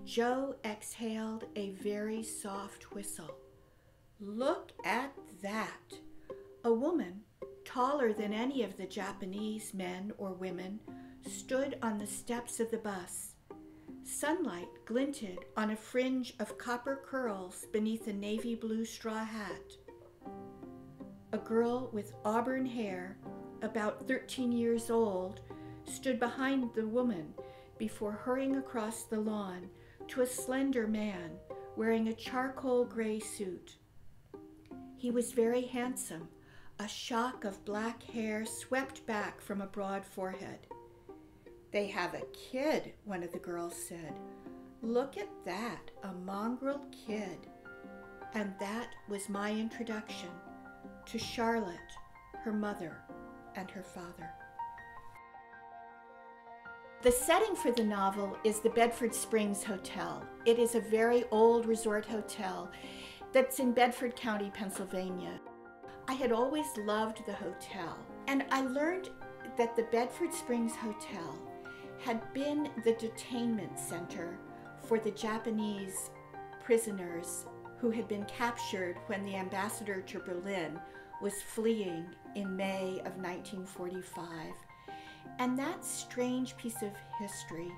Joe exhaled a very soft whistle. Look at that! A woman, taller than any of the Japanese men or women, stood on the steps of the bus. Sunlight glinted on a fringe of copper curls beneath a navy blue straw hat. A girl with auburn hair, about 13 years old, stood behind the woman before hurrying across the lawn to a slender man wearing a charcoal gray suit. He was very handsome, a shock of black hair swept back from a broad forehead. "They have a kid," one of the girls said. "Look at that, a mongrel kid." And that was my introduction to Charlotte, her mother, and her father. The setting for the novel is the Bedford Springs Hotel. It is a very old resort hotel that's in Bedford County, Pennsylvania. I had always loved the hotel, and I learned that the Bedford Springs Hotel had been the detainment center for the Japanese prisoners who had been captured when the ambassador to Berlin was fleeing in May of 1945. And that strange piece of history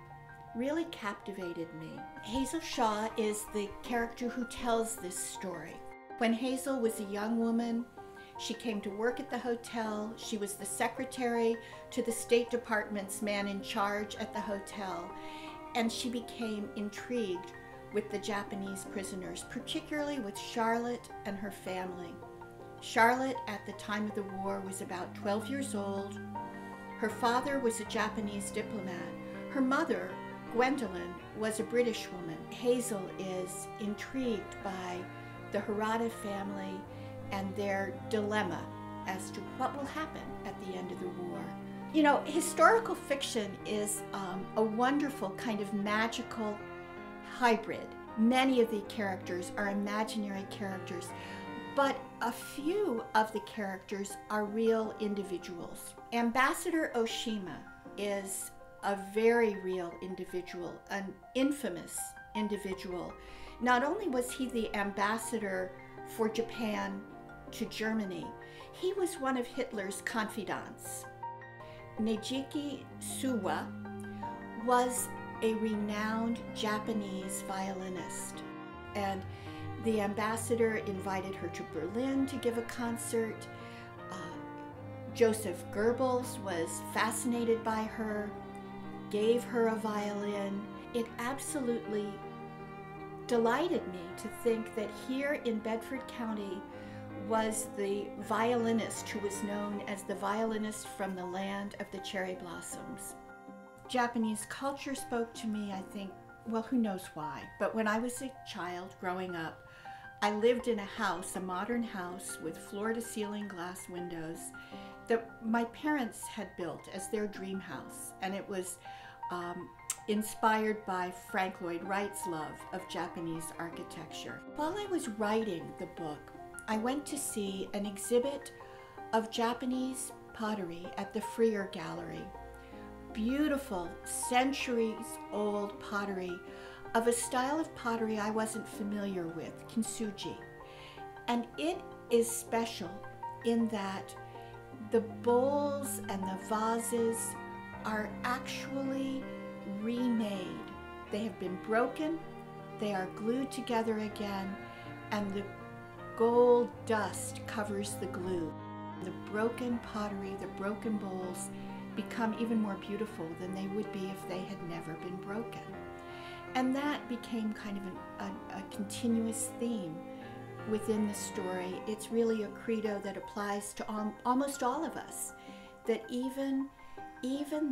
really captivated me. Hazel Shaw is the character who tells this story. When Hazel was a young woman, she came to work at the hotel. She was the secretary to the State Department's man in charge at the hotel, and she became intrigued with the Japanese prisoners, particularly with Charlotte and her family. Charlotte, at the time of the war, was about 12 years old. Her father was a Japanese diplomat. Her mother, Gwendolyn, was a British woman. Hazel is intrigued by the Harada family and their dilemma as to what will happen at the end of the war. You know, historical fiction is a wonderful kind of magical hybrid. Many of the characters are imaginary characters, but a few of the characters are real individuals. Ambassador Oshima is a very real individual, an infamous individual. Not only was he the ambassador for Japan to Germany, he was one of Hitler's confidants. Neijiki Suwa was a renowned Japanese violinist, and the ambassador invited her to Berlin to give a concert. Joseph Goebbels was fascinated by her, gave her a violin. It absolutely delighted me to think that here in Bedford County was the violinist who was known as the violinist from the land of the cherry blossoms. Japanese culture spoke to me, I think, well, who knows why, but when I was a child growing up, I lived in a house, a modern house with floor-to-ceiling glass windows that my parents had built as their dream house, and it was inspired by Frank Lloyd Wright's love of Japanese architecture. While I was writing the book, I went to see an exhibit of Japanese pottery at the Freer Gallery. Beautiful, centuries-old pottery of a style of pottery I wasn't familiar with, kintsugi. And it is special in that the bowls and the vases are actually remade. They have been broken, they are glued together again, and the gold dust covers the glue. The broken pottery, the broken bowls, become even more beautiful than they would be if they had never been broken. And that became kind of a continuous theme within the story. It's really a credo that applies to almost all of us, that even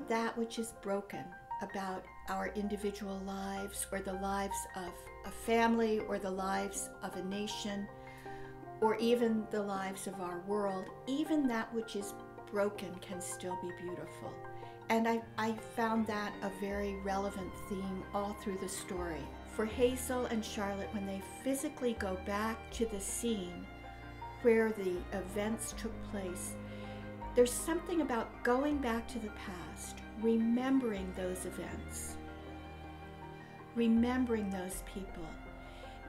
that which is broken about our individual lives, or the lives of a family, or the lives of a nation, or even the lives of our world, even that which is broken can still be beautiful. And I found that a very relevant theme all through the story. For Hazel and Charlotte, when they physically go back to the scene where the events took place, there's something about going back to the past, remembering those events, remembering those people,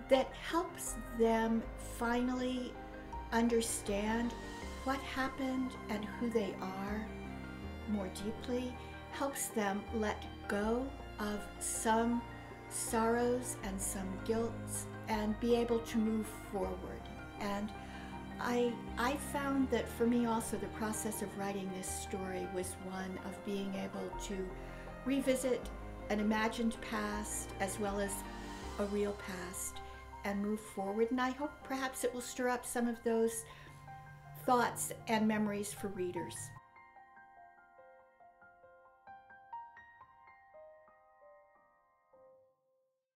that helps them finally understand what happened and who they are more deeply, helps them let go of some sorrows and some guilts and be able to move forward. And I found that for me also the process of writing this story was one of being able to revisit an imagined past as well as a real past and move forward. And I hope perhaps it will stir up some of those thoughts and memories for readers.